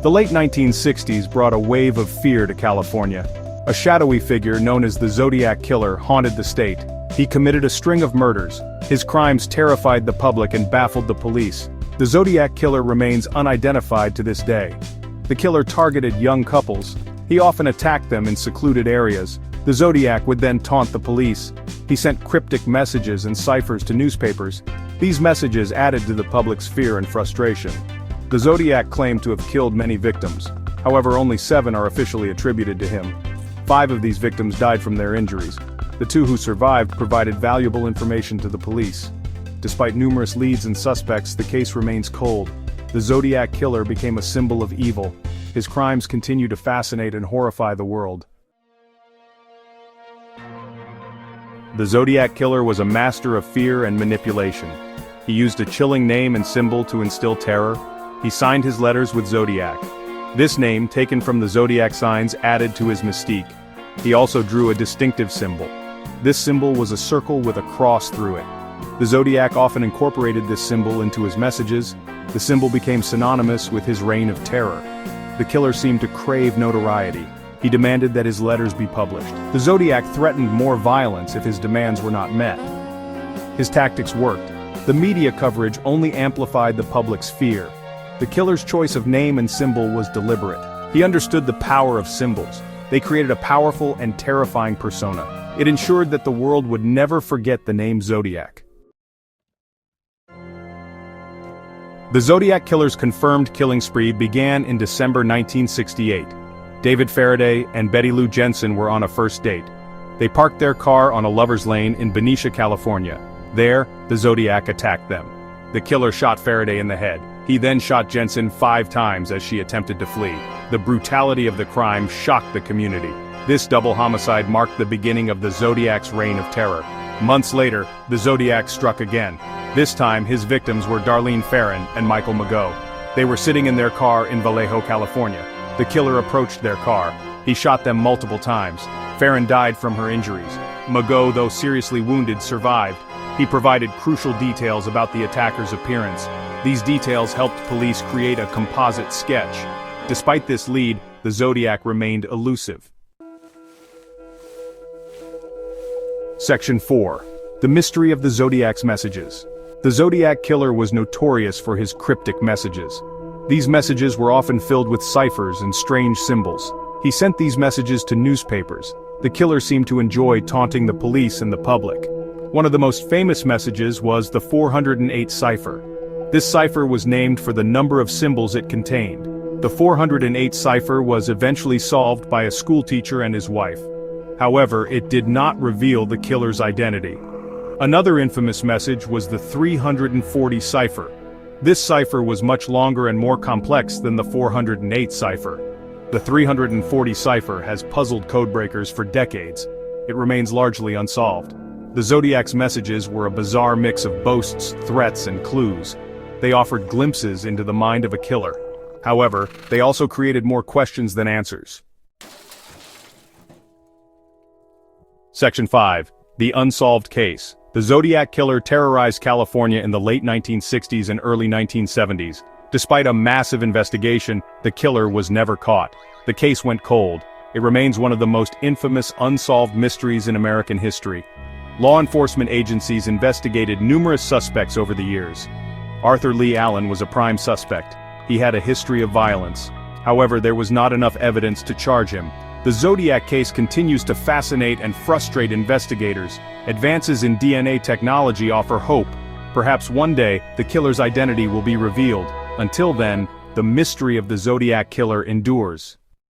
The late 1960s brought a wave of fear to California. A shadowy figure known as the Zodiac Killer haunted the state. He committed a string of murders. His crimes terrified the public and baffled the police. The Zodiac Killer remains unidentified to this day. The killer targeted young couples. He often attacked them in secluded areas. The Zodiac would then taunt the police. He sent cryptic messages and ciphers to newspapers. These messages added to the public's fear and frustration. The Zodiac claimed to have killed many victims. However, only 7 are officially attributed to him. 5 of these victims died from their injuries. The 2 who survived provided valuable information to the police. Despite numerous leads and suspects, the case remains cold. The Zodiac Killer became a symbol of evil. His crimes continue to fascinate and horrify the world. The Zodiac Killer was a master of fear and manipulation. He used a chilling name and symbol to instill terror. He signed his letters with Zodiac. This name, taken from the zodiac signs, added to his mystique. He also drew a distinctive symbol. This symbol was a circle with a cross through it. The Zodiac often incorporated this symbol into his messages. The symbol became synonymous with his reign of terror. The killer seemed to crave notoriety. He demanded that his letters be published. The Zodiac threatened more violence if his demands were not met. His tactics worked. The media coverage only amplified the public's fear. The killer's choice of name and symbol was deliberate. He understood the power of symbols. They created a powerful and terrifying persona. It ensured that the world would never forget the name Zodiac. The Zodiac Killer's confirmed killing spree began in December 1968. David Faraday and Betty Lou Jensen were on a first date. They parked their car on a lover's lane in Benicia, California. There, the Zodiac attacked them. The killer shot Faraday in the head. He then shot Jensen 5 times as she attempted to flee. The brutality of the crime shocked the community. This double homicide marked the beginning of the Zodiac's reign of terror. Months later, the Zodiac struck again. This time, his victims were Darlene Ferrin and Michael Mageau. They were sitting in their car in Vallejo, California. The killer approached their car. He shot them multiple times. Ferrin died from her injuries. Mageau, though seriously wounded, survived. He provided crucial details about the attacker's appearance. These details helped police create a composite sketch. Despite this lead, the Zodiac remained elusive. Section 4. The Mystery of the Zodiac's Messages. The Zodiac Killer was notorious for his cryptic messages. These messages were often filled with ciphers and strange symbols. He sent these messages to newspapers. The killer seemed to enjoy taunting the police and the public. One of the most famous messages was the 408 cipher. This cipher was named for the number of symbols it contained. The 408 cipher was eventually solved by a schoolteacher and his wife. However, it did not reveal the killer's identity. Another infamous message was the 340 cipher. This cipher was much longer and more complex than the 408 cipher. The 340 cipher has puzzled codebreakers for decades. It remains largely unsolved. The Zodiac's messages were a bizarre mix of boasts, threats, and clues. They offered glimpses into the mind of a killer. However, they also created more questions than answers. Section 5. The Unsolved Case. The Zodiac Killer terrorized California in the late 1960s and early 1970s. Despite a massive investigation, the killer was never caught. The case went cold. It remains one of the most infamous unsolved mysteries in American history. Law enforcement agencies investigated numerous suspects over the years. Arthur Lee Allen was a prime suspect. He had a history of violence. However, there was not enough evidence to charge him. The Zodiac case continues to fascinate and frustrate investigators. Advances in DNA technology offer hope. Perhaps one day, the killer's identity will be revealed. Until then, the mystery of the Zodiac Killer endures.